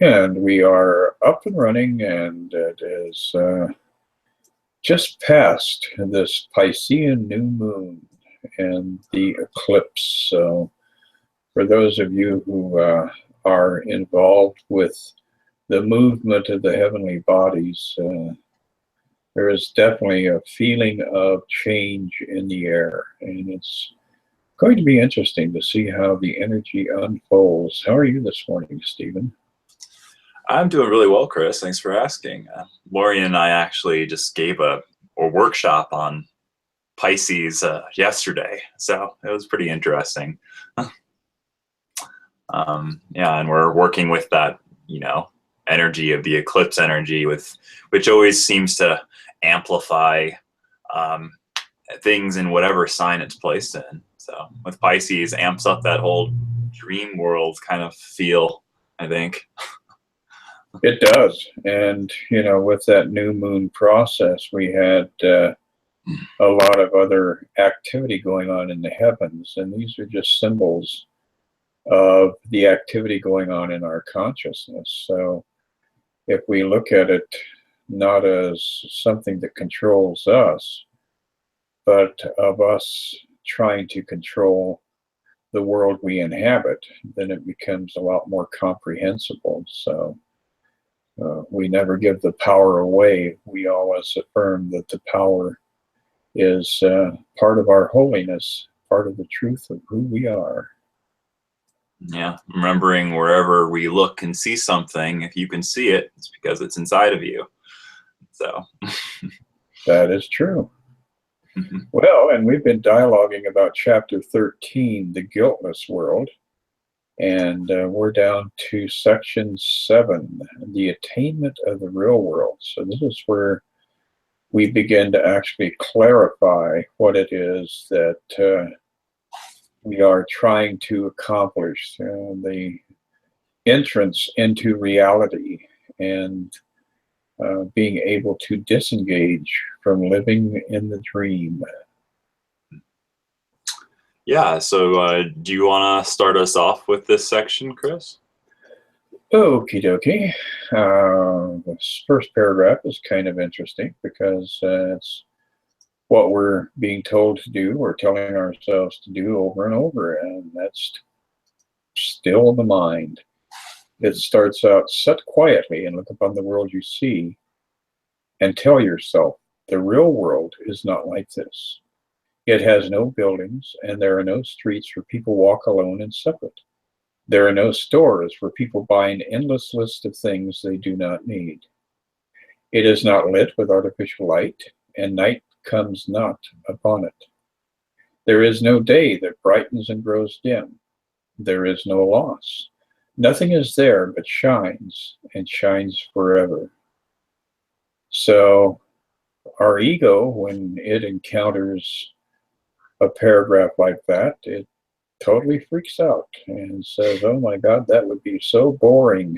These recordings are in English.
And we are up and running, and it is just past this Piscean new moon and the eclipse. So for those of you who are involved with the movement of the heavenly bodies, there is definitely a feeling of change in the air, and it's going to be interesting to see how the energy unfolds. How are you this morning, Stephen? I'm doing really well, Chris. Thanks for asking. Lori and I actually just gave a workshop on Pisces yesterday, so it was pretty interesting. Yeah, and we're working with that, energy of the eclipse energy, which always seems to amplify things in whatever sign it's placed in. So with Pisces, amps up that whole dream world kind of feel, I think. It does. And, with that new moon process, we had a lot of other activity going on in the heavens. And these are just symbols of the activity going on in our consciousness. So if we look at it not as something that controls us, but of us trying to control the world we inhabit, then it becomes a lot more comprehensible. So we never give the power away. We always affirm that the power is part of our holiness, part of the truth of who we are. Yeah, remembering wherever we look and see something, if you can see it, it's because it's inside of you. So that is true. Well, and we've been dialoguing about chapter 13, the guiltless world. And we're down to section 7, the attainment of the real world. So this is where we begin to actually clarify what it is that we are trying to accomplish, the entrance into reality and being able to disengage from living in the dream. Yeah, so do you want to start us off with this section, Chris? Okie dokie. This first paragraph is kind of interesting because it's what we're being told to do, we're telling ourselves to do over and over, and that's still the mind. It starts out, sit quietly and look upon the world you see and tell yourself, the real world is not like this. It has no buildings, and there are no streets where people walk alone and separate. There are no stores where people buy an endless list of things they do not need. It is not lit with artificial light, and night comes not upon it. There is no day that brightens and grows dim. There is no loss. Nothing is there but shines, and shines forever. So our ego, when it encounters a paragraph like that, it totally freaks out and says, oh my God, that would be so boring.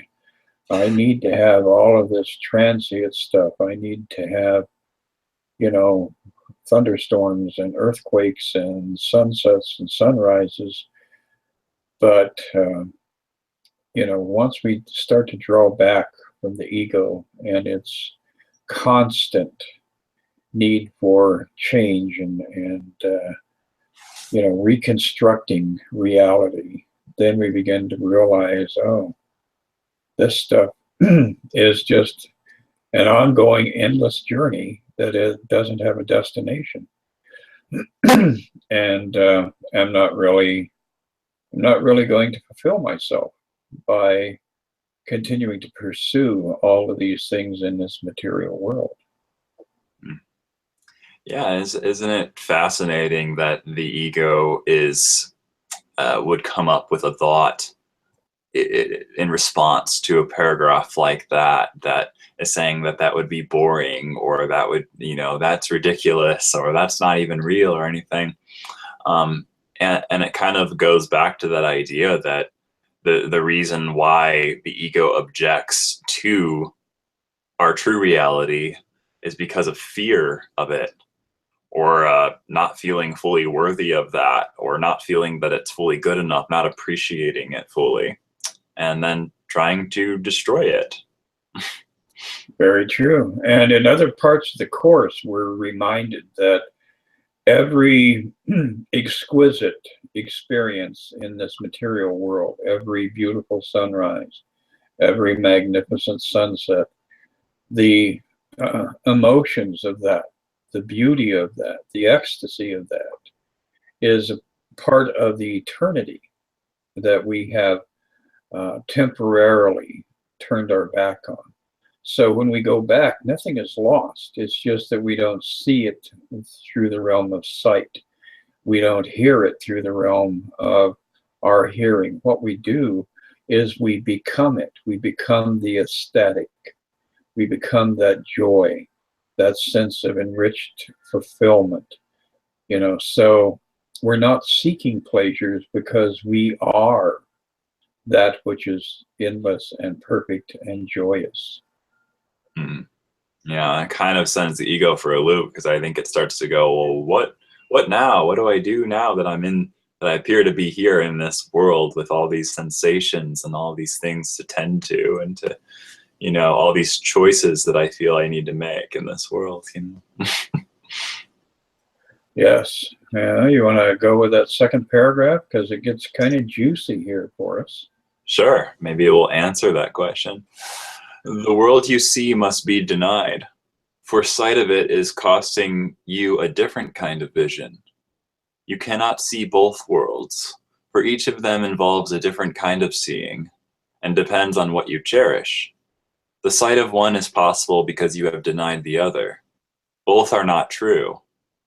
I need to have all of this transient stuff. I need to have, thunderstorms and earthquakes and sunsets and sunrises. But, once we start to draw back from the ego and its constant need for change and reconstructing reality, then we begin to realize, oh, this stuff is just an ongoing endless journey that it doesn't have a destination. And I'm not really going to fulfill myself by continuing to pursue all of these things in this material world. Yeah, isn't it fascinating that the ego would come up with a thought in response to a paragraph like that is saying that would be boring, or that would, that's ridiculous, or that's not even real or anything. And it kind of goes back to that idea that the reason why the ego objects to our true reality is because of fear of it, or not feeling fully worthy of that, or not feeling that it's fully good enough, not appreciating it fully, and then trying to destroy it. Very true. And in other parts of the course, we're reminded that every exquisite experience in this material world, every beautiful sunrise, every magnificent sunset, the emotions of that, the beauty of that, the ecstasy of that is a part of the eternity that we have temporarily turned our back on. So when we go back, nothing is lost. It's just that we don't see it through the realm of sight. We don't hear it through the realm of our hearing. What we do is we become it. We become the ecstatic. We become that joy, that sense of enriched fulfillment. So we're not seeking pleasures because we are that which is endless and perfect and joyous. Yeah, it kind of sends the ego for a loop, because I think it starts to go, well, what now? What do I do now that that I appear to be here in this world with all these sensations and all these things to tend to, and to, all these choices that I feel I need to make in this world, Yes. Yeah, you want to go with that second paragraph, because it gets kind of juicy here for us. Sure, maybe it will answer that question. The world you see must be denied, for sight of it is costing you a different kind of vision. You cannot see both worlds, for each of them involves a different kind of seeing, and depends on what you cherish. The sight of one is possible because you have denied the other. Both are not true,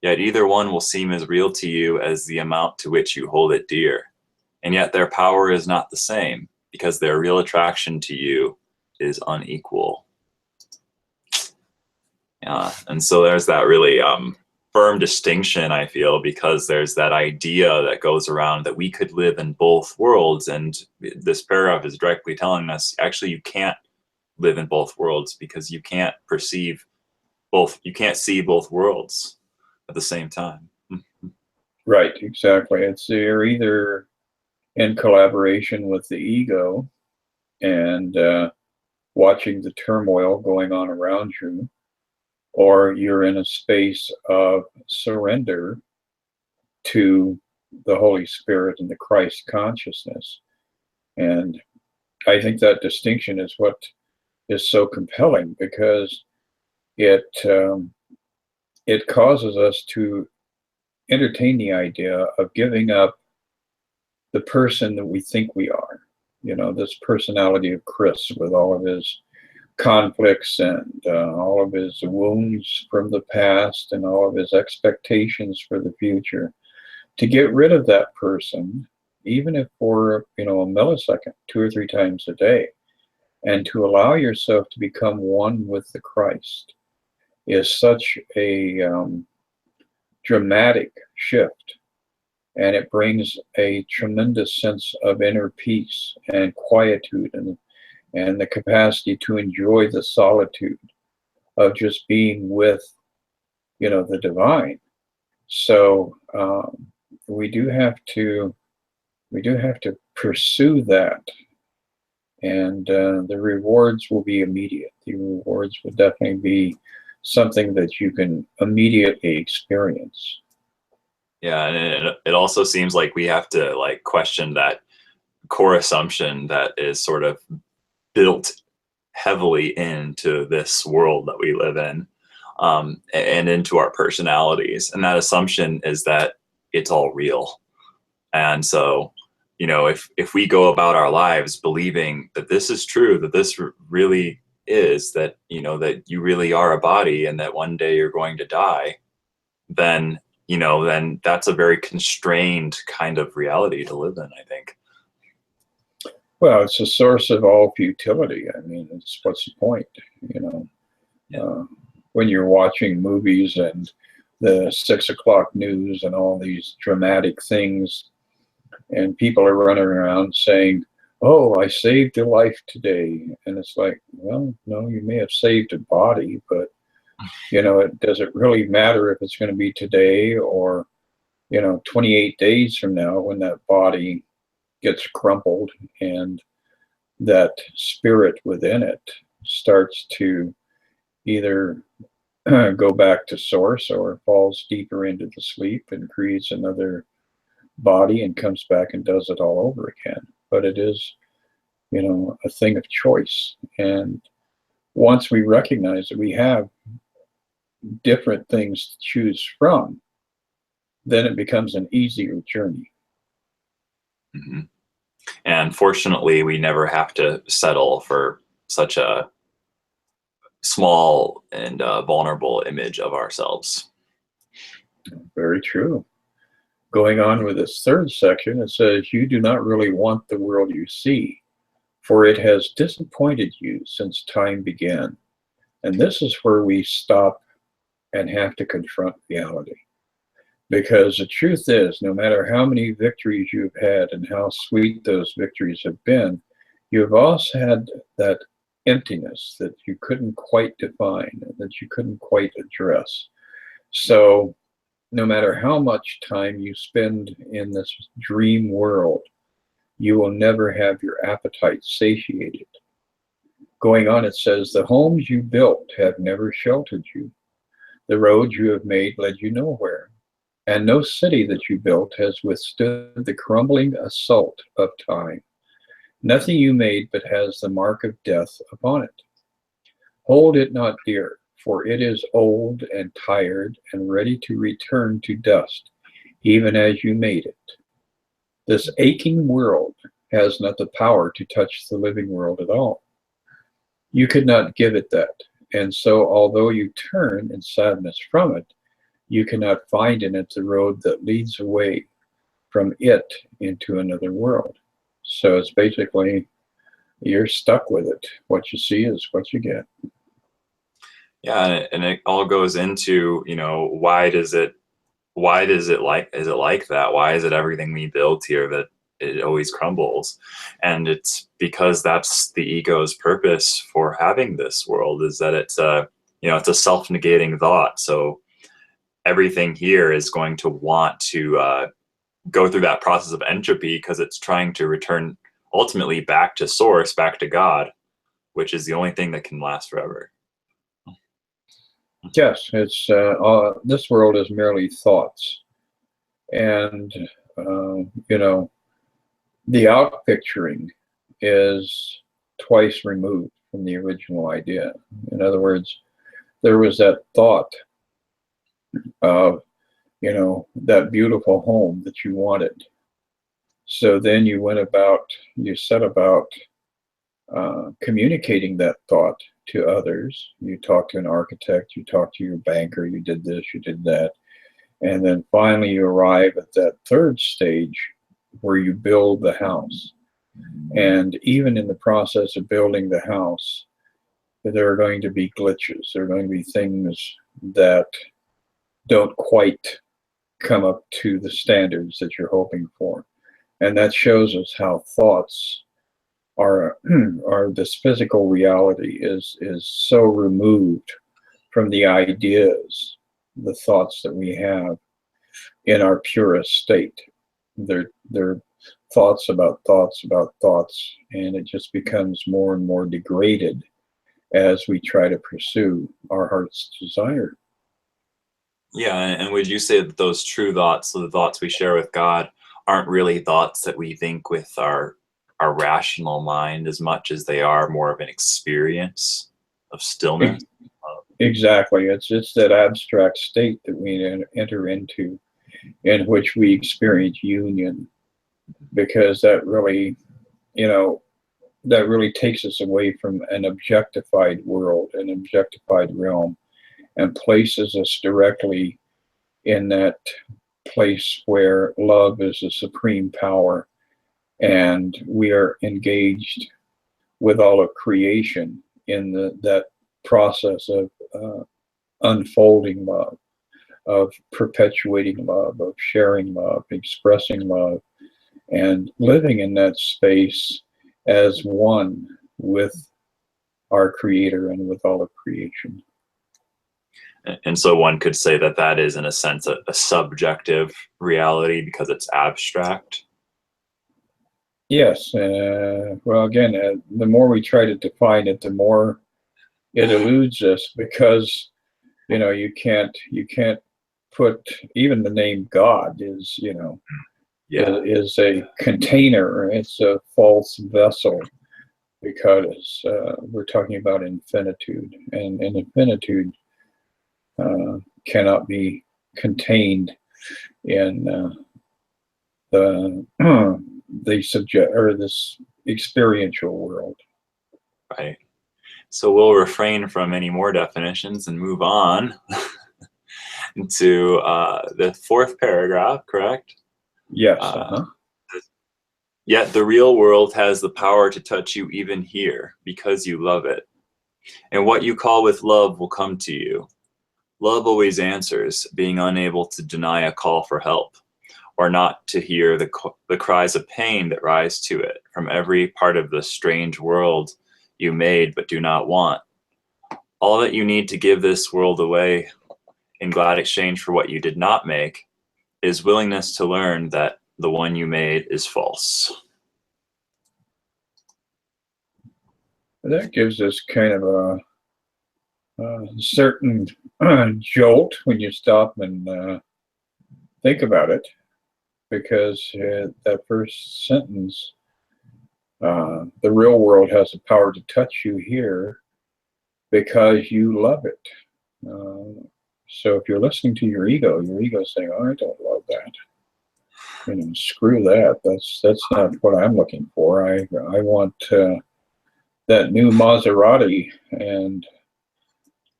yet either one will seem as real to you as the amount to which you hold it dear. And yet their power is not the same, because their real attraction to you is unequal. Yeah, and so there's that really firm distinction, I feel, because there's that idea that goes around that we could live in both worlds, and this paragraph is directly telling us, actually, you can't live in both worlds, because you can't perceive both, you can't see both worlds at the same time. Right, exactly. You're either in collaboration with the ego and watching the turmoil going on around you, or you're in a space of surrender to the Holy Spirit and the Christ consciousness. And I think that distinction is what is so compelling, because it causes us to entertain the idea of giving up the person that we think we are. This personality of Chris, with all of his conflicts and all of his wounds from the past and all of his expectations for the future, to get rid of that person, even if for a millisecond, 2 or 3 times a day, and to allow yourself to become one with the Christ, is such a dramatic shift. And it brings a tremendous sense of inner peace and quietude, and the capacity to enjoy the solitude of just being with, the divine. So we do have to pursue that, and the rewards will be immediate. The rewards will definitely be something that you can immediately experience. Yeah, and it also seems like we have to question that core assumption that is sort of built heavily into this world that we live in, and into our personalities. And that assumption is that it's all real. And so, if we go about our lives believing that this is true, that this really is, that, that you really are a body and that one day you're going to die, then that's a very constrained kind of reality to live in, I think. Well, it's a source of all futility. I mean, what's the point, Yeah. When you're watching movies and the 6 o'clock news and all these dramatic things, and people are running around saying, "Oh, I saved a life today." And it's like, well, no, you may have saved a body, but does it really matter if it's going to be today or 28 days from now, when that body gets crumpled and that spirit within it starts to either go back to source or falls deeper into the sleep and creates another body and comes back and does it all over again. But it is, a thing of choice. And once we recognize that we have different things to choose from, then it becomes an easier journey. Mm-hmm. And fortunately, we never have to settle for such a small and vulnerable image of ourselves. Very true. Going on with this third section, it says, "You do not really want the world you see, for it has disappointed you since time began." And this is where we stop and have to confront reality. Because the truth is, no matter how many victories you've had and how sweet those victories have been, you've also had that emptiness that you couldn't quite define, that you couldn't quite address. So no matter how much time you spend in this dream world, you will never have your appetite satiated. Going on, it says, "The homes you built have never sheltered you. The roads you have made led you nowhere. And no city that you built has withstood the crumbling assault of time. Nothing you made but has the mark of death upon it. Hold it not dear, for it is old and tired and ready to return to dust, even as you made it. This aching world has not the power to touch the living world at all. You could not give it that, and so although you turn in sadness from it, you cannot find in it the road that leads away from it into another world." So it's basically, you're stuck with it. What you see is what you get. Yeah, and it all goes into, why does it is it like that? Why is it everything we build here that it always crumbles? And it's because that's the ego's purpose for having this world, is that it's it's a self-negating thought. So everything here is going to want to go through that process of entropy because it's trying to return ultimately back to source, back to God, which is the only thing that can last forever. Yes, it's this world is merely thoughts, and the outpicturing is twice removed from the original idea. In other words, there was that thought of that beautiful home that you wanted. So then you set about communicating that thought to others. You talk to an architect, you talk to your banker, you did this, you did that. And then finally you arrive at that third stage where you build the house. And even in the process of building the house, there are going to be glitches. There are going to be things that don't quite come up to the standards that you're hoping for. And that shows us how thoughts are this physical reality is so removed from the ideas, the thoughts that we have in our purest state. They're thoughts about thoughts about thoughts, and it just becomes more and more degraded as we try to pursue our heart's desire. Yeah, and would you say that those true thoughts, so the thoughts we share with God, aren't really thoughts that we think with our rational mind as much as they are more of an experience of stillness? Exactly. It's that abstract state that we enter into, in which we experience union, because that really, that really takes us away from an objectified world, an objectified realm, and places us directly in that place where love is the supreme power, and we are engaged with all of creation in that process of unfolding love, of perpetuating love, of sharing love, expressing love, and living in that space as one with our Creator and with all of creation. And so one could say that that is, in a sense, a subjective reality because it's abstract. Yes. Well, again, the more we try to define it, the more it eludes us because you can't put even the name God is Yeah, is a container. It's a false vessel because we're talking about infinitude, and infinitude cannot be contained in the the subject or this experiential world. right. So we'll refrain from any more definitions and move on to the fourth paragraph, correct? Yes. Uh, Yet the real world has the power to touch you even here because you love it. And what you call with love will come to you. Love always answers, being unable to deny a call for help or not to hear the cries of pain that rise to it from every part of the strange world you made but do not want. All that you need to give this world away in glad exchange for what you did not make is willingness to learn that the one you made is false. That gives us kind of a certain jolt when you stop and think about it, because that first sentence, the real world has the power to touch you here because you love it. So if you're listening to your ego is saying, "Oh, I don't love that. Screw that. That's not what I'm looking for. I want that new Maserati and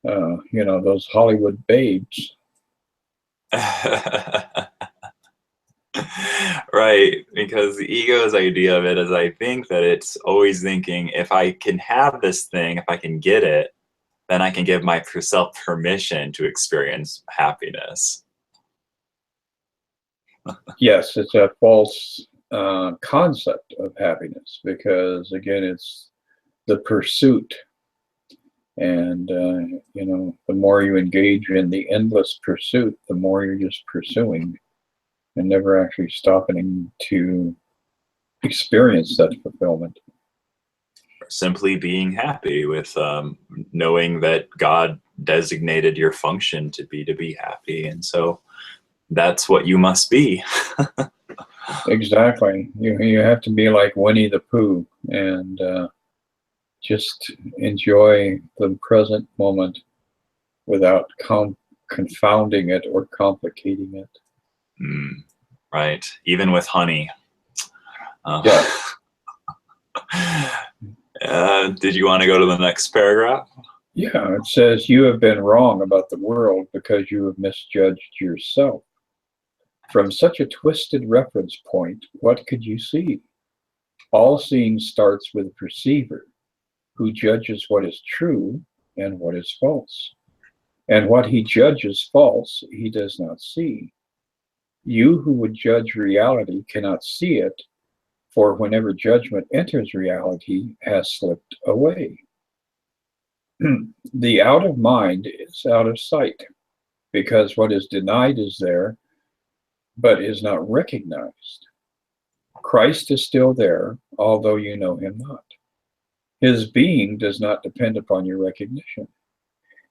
those Hollywood babes." Right, because the ego's idea of it is, I think that it's always thinking, if I can have this thing, if I can get it, then I can give myself permission to experience happiness. Yes, it's a false concept of happiness because, again, it's the pursuit. And, the more you engage in the endless pursuit, the more you're just pursuing and never actually stopping to experience that fulfillment. Simply being happy with knowing that God designated your function to be happy, and so that's what you must be. Exactly. You have to be like Winnie the Pooh and just enjoy the present moment without confounding it or complicating it. Mm, right, even with honey. Yeah. Did you want to go to the next paragraph? Yeah, it says, "You have been wrong about the world because you have misjudged yourself. From such a twisted reference point, what could you see? All seeing starts with a perceiver who judges what is true and what is false. And what he judges false, he does not see. You who would judge reality cannot see it, for whenever judgment enters reality has slipped away. The out of mind is out of sight, because what is denied is there, but is not recognized. Christ is still there, although you know him not. His being does not depend upon your recognition.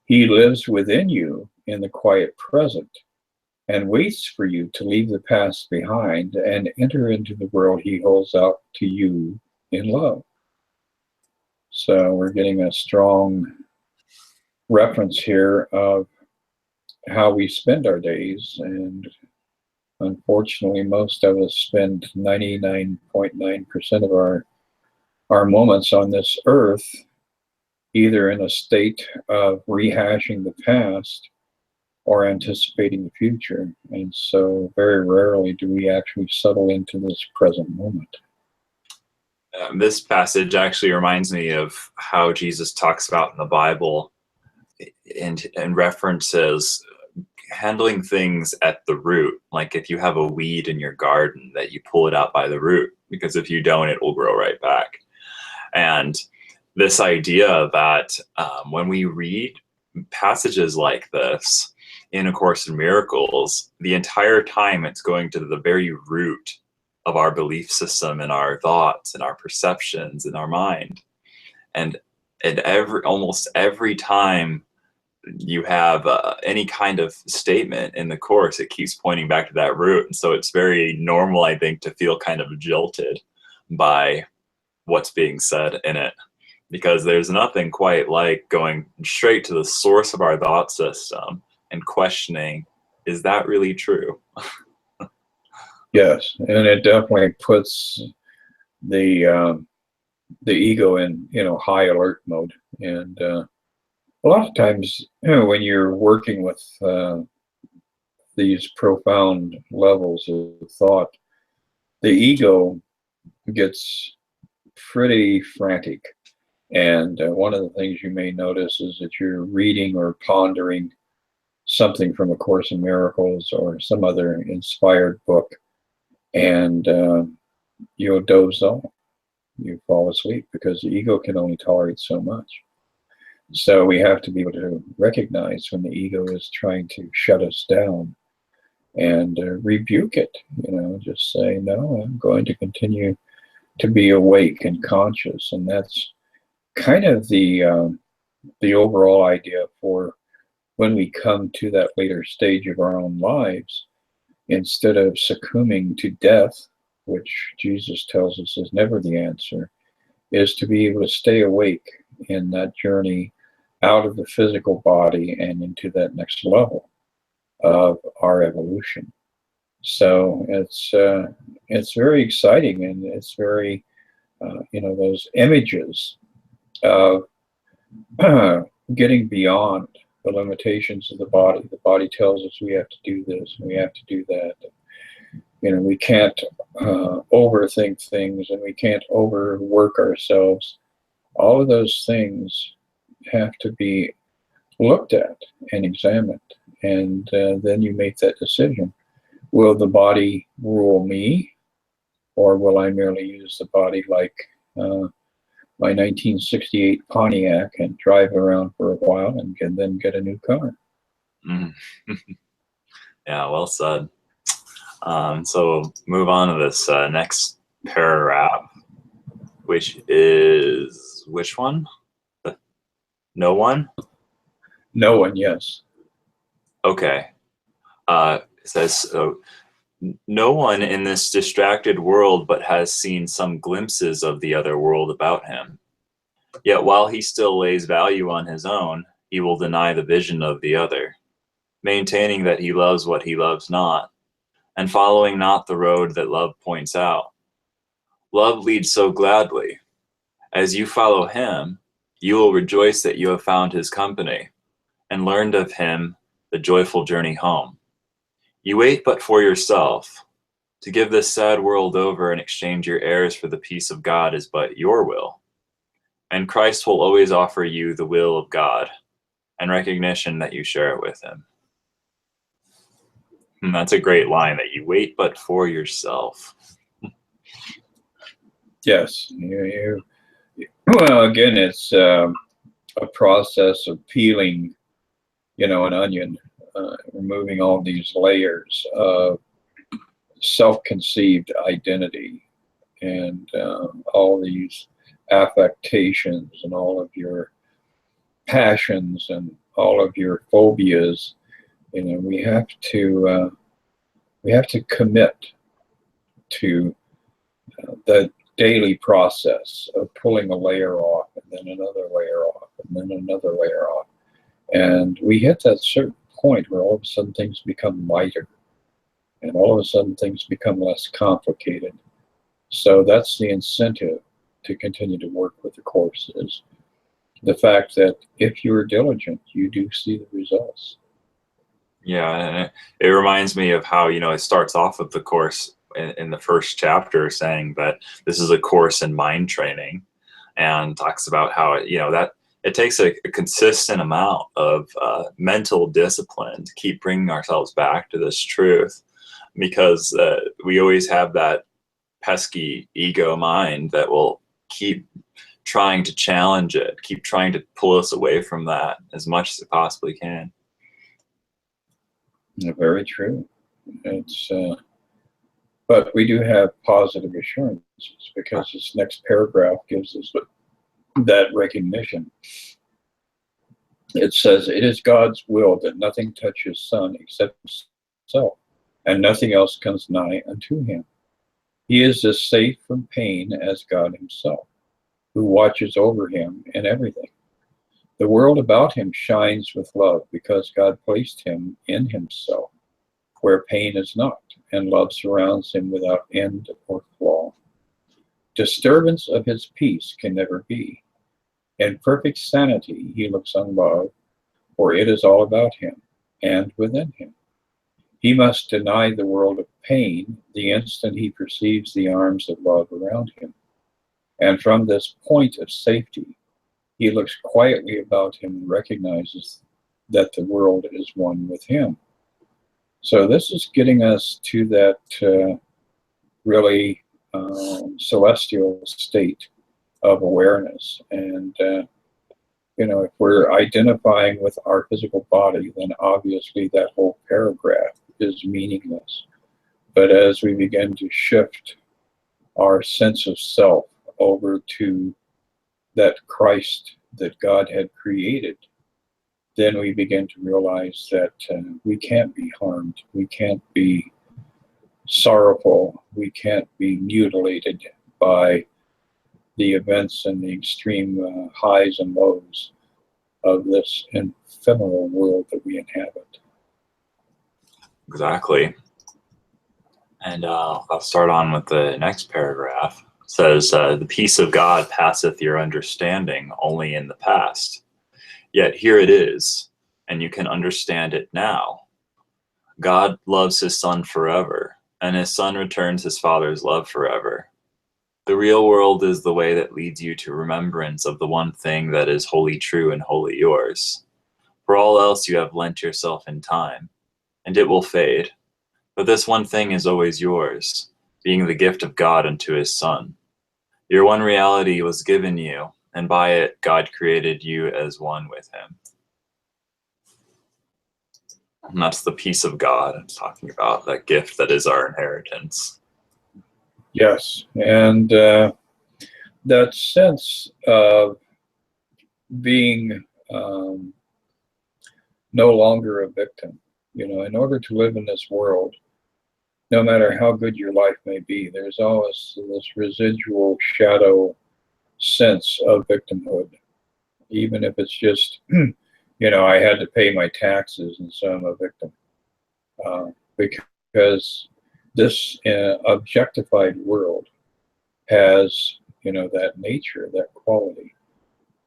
He lives within you in the quiet present and waits for you to leave the past behind and enter into the world he holds out to you in love. So we're getting a strong reference here of how we spend our days. And unfortunately, most of us spend 99.9% of our moments on this earth either in a state of rehashing the past or anticipating the future. And so very rarely do we actually settle into this present moment. This passage actually reminds me of how Jesus talks about in the Bible and references handling things at the root. Like if you have a weed in your garden, that you pull it out by the root, because if you don't, it will grow right back. And this idea that when we read passages like this in A Course in Miracles, the entire time it's going to the very root our belief system and our thoughts and our perceptions in our mind. And almost every time you have any kind of statement in the course, it keeps pointing back to that root. And so it's very normal, I think, to feel kind of jilted by what's being said in it, because there's nothing quite like going straight to the source of our thought system and questioning, is that really true? Yes, and it definitely puts the ego in, high alert mode. And a lot of times, when you're working with these profound levels of thought, the ego gets pretty frantic. And one of the things you may notice is that you're reading or pondering something from A Course in Miracles or some other inspired book, and you'll doze off. You fall asleep because the ego can only tolerate so much. So we have to be able to recognize when the ego is trying to shut us down and rebuke it. Just say, no, I'm going to continue to be awake and conscious. And that's kind of the overall idea for when we come to that later stage of our own lives. Instead of succumbing to death, which Jesus tells us is never the answer, is to be able to stay awake in that journey out of the physical body and into that next level of our evolution. So it's very exciting, and it's very, those images of getting beyond the limitations of the body. The body tells us we have to do this, and we have to do that. We can't overthink things, and we can't overwork ourselves. All of those things have to be looked at and examined, and then you make that decision. Will the body rule me, or will I merely use the body like my 1968 Pontiac and drive around for a while and then get a new car? Mm. Yeah, well said. So we'll move on to this next paragraph, which is which one? No one? No one, yes. Okay. It says, no one in this distracted world but has seen some glimpses of the other world about him. Yet while he still lays value on his own, he will deny the vision of the other, maintaining that he loves what he loves not, and following not the road that love points out. Love leads so gladly. As you follow him, you will rejoice that you have found his company, and learned of him the joyful journey home. You wait but for yourself. To give this sad world over and exchange your heirs for the peace of God is but your will. And Christ will always offer you the will of God and recognition that you share it with him. And that's a great line, that you wait but for yourself. Yes. Well, again, it's a process of peeling, an onion, removing all these layers of self-conceived identity and all these affectations and all of your passions and all of your phobias. We have to commit to the daily process of pulling a layer off, and then another layer off, and then another layer off. And we hit that certain point where all of a sudden things become lighter, and all of a sudden things become less complicated. So that's the incentive to continue to work with the Course, is the fact that if you're diligent, you do see the results. Yeah, and it reminds me of how, it starts off with the Course in the first chapter saying that this is a course in mind training, and talks about how that it takes a consistent amount of mental discipline to keep bringing ourselves back to this truth, because we always have that pesky ego mind that will keep trying to challenge it, keep trying to pull us away from that as much as it possibly can. Very true. It's But we do have positive assurances because this next paragraph gives us that recognition. It says, "It is God's will that nothing touch his Son except himself, and nothing else comes nigh unto him. He is as safe from pain as God himself, who watches over him in everything. The world about him shines with love because God placed him in himself, where pain is not, and love surrounds him without end or flaw. Disturbance of his peace can never be. In perfect sanity he looks on love, for it is all about him and within him. He must deny the world of pain the instant he perceives the arms of love around him. And from this point of safety, he looks quietly about him and recognizes that the world is one with him." So this is getting us to that really celestial state of awareness. And, if we're identifying with our physical body, then obviously that whole paragraph is meaningless. But as we begin to shift our sense of self over to that Christ that God had created, then we begin to realize that we can't be harmed, we can't be sorrowful, we can't be mutilated by the events and the extreme highs and lows of this ephemeral world that we inhabit. Exactly. And I'll start on with the next paragraph. It says, "The peace of God passeth your understanding only in the past. Yet here it is, and you can understand it now. God loves his Son forever, and his Son returns his Father's love forever. The real world is the way that leads you to remembrance of the one thing that is wholly true and wholly yours. For all else you have lent yourself in time, and it will fade. But this one thing is always yours, being the gift of God unto his Son. Your one reality was given you, and by it God created you as one with him." And that's the peace of God I'm talking about, that gift that is our inheritance. Yes, and that sense of being no longer a victim. In order to live in this world, no matter how good your life may be, there's always this residual shadow sense of victimhood. Even if it's just, I had to pay my taxes and so I'm a victim. Because this objectified world has, that nature, that quality,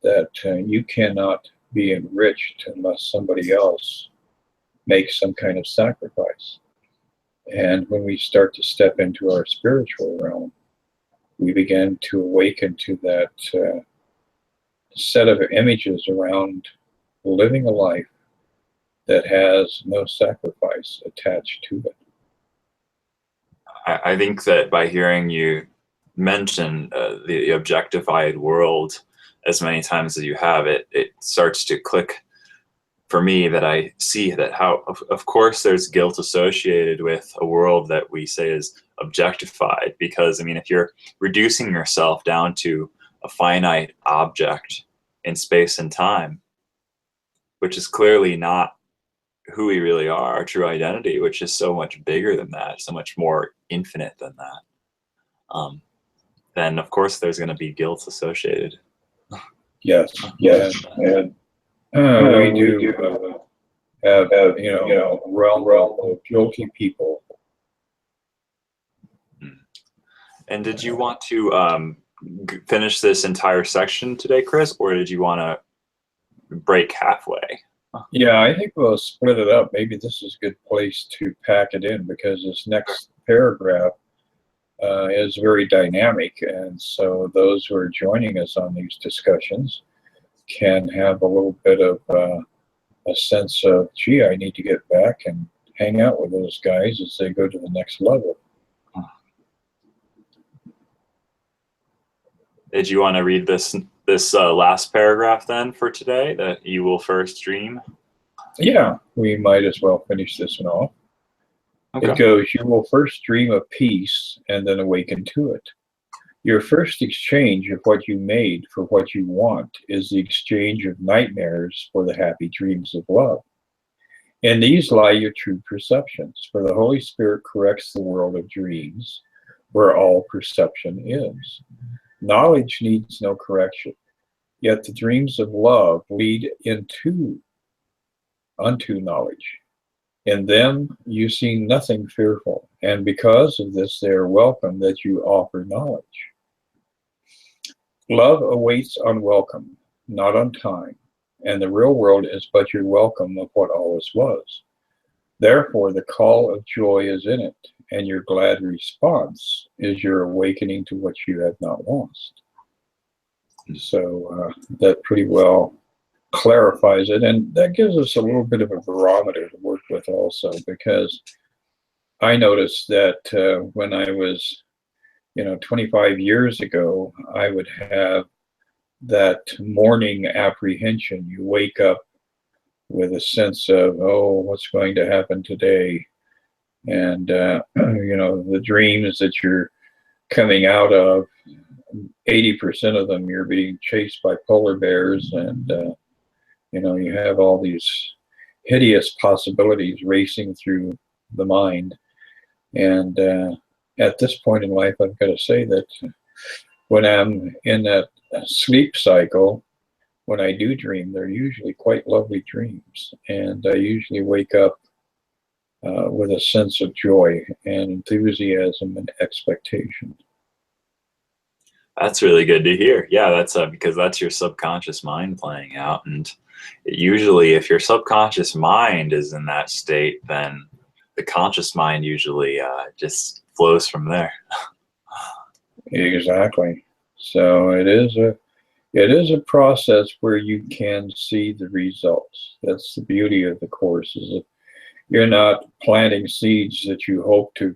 that you cannot be enriched unless somebody else makes some kind of sacrifice. And when we start to step into our spiritual realm, we begin to awaken to that set of images around living a life that has no sacrifice attached to it. I think that by hearing you mention the objectified world as many times as you have, it starts to click for me that I see that how, of course, there's guilt associated with a world that we say is objectified. Because, if you're reducing yourself down to a finite object in space and time, which is clearly not who we really are, our true identity, which is so much bigger than that, so much more infinite than that, then of course there's going to be guilt associated. Yes, and we do have realm of guilty people. And did you want to finish this entire section today, Chris, or did you want to break halfway? Yeah, I think we'll split it up. Maybe this is a good place to pack it in, because this next paragraph is very dynamic, and so those who are joining us on these discussions can have a little bit of a sense of, gee, I need to get back and hang out with those guys as they go to the next level. Did you want to read this last paragraph then for today, that you will first dream? Yeah, we might as well finish this one off. Okay. It goes, you will first dream of peace and then awaken to it. Your first exchange of what you made for what you want is the exchange of nightmares for the happy dreams of love. In these lie your true perceptions, for the Holy Spirit corrects the world of dreams, where all perception is. Knowledge needs no correction, yet the dreams of love lead unto knowledge. In them you see nothing fearful, and because of this they are welcome that you offer knowledge. Love awaits on welcome, not on time, and the real world is but your welcome of what always was. Therefore the call of joy is in it, and your glad response is your awakening to what you have not lost. So that pretty well clarifies it, and that gives us a little bit of a barometer to work with also, because I noticed that when I was 25 years ago, I would have that morning apprehension. You wake up with a sense of, oh, what's going to happen today? And the dreams that you're coming out of, 80% of them you're being chased by polar bears, and you have all these hideous possibilities racing through the mind. And at this point in life, I've got to say that when I'm in that sleep cycle, when I do dream, they're usually quite lovely dreams. And I usually wake up with a sense of joy and enthusiasm and expectation. That's really good to hear. Yeah, that's because that's your subconscious mind playing out. And usually if your subconscious mind is in that state, then the conscious mind usually just flows from there. Exactly. So it is a process where you can see the results. That's the beauty of the course, is that you're not planting seeds that you hope to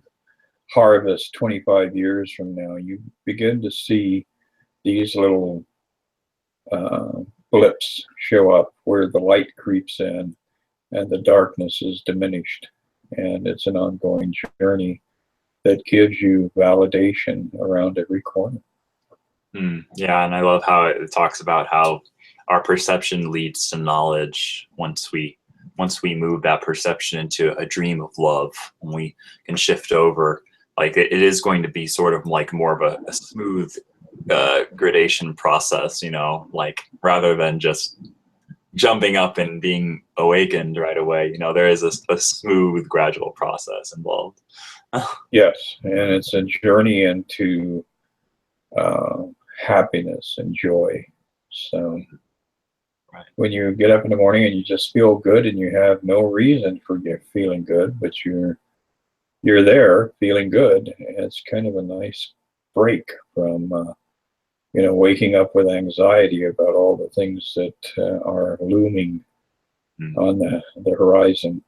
harvest 25 years from now. You begin to see these little blips show up where the light creeps in and the darkness is diminished. And it's an ongoing journey that gives you validation around every corner. Yeah, and I love how it talks about how our perception leads to knowledge once we move that perception into a dream of love, when we can shift over. Like it is going to be sort of like more of a smooth gradation process, like rather than just jumping up and being awakened right away. There is a smooth, gradual process involved. Yes, and it's a journey into happiness and joy. So right. When you get up in the morning and you just feel good and you have no reason for feeling good, but you're there feeling good, it's kind of a nice break from waking up with anxiety about all the things that are looming on the horizon.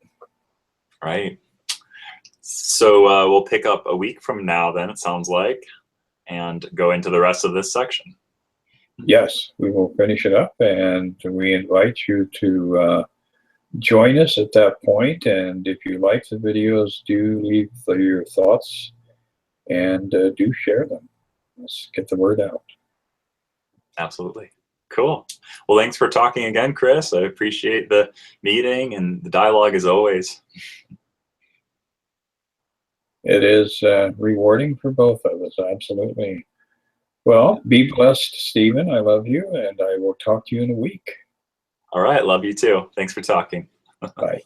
Right. So we'll pick up a week from now then, it sounds like, and go into the rest of this section. Yes, we will finish it up, and we invite you to join us at that point. And if you like the videos, do leave your thoughts and do share them. Let's get the word out. Absolutely. Cool. Well, thanks for talking again, Chris. I appreciate the meeting and the dialogue as always. It is rewarding for both of us, absolutely. Well, be blessed, Stephen. I love you, and I will talk to you in a week. All right. Love you too. Thanks for talking. Bye.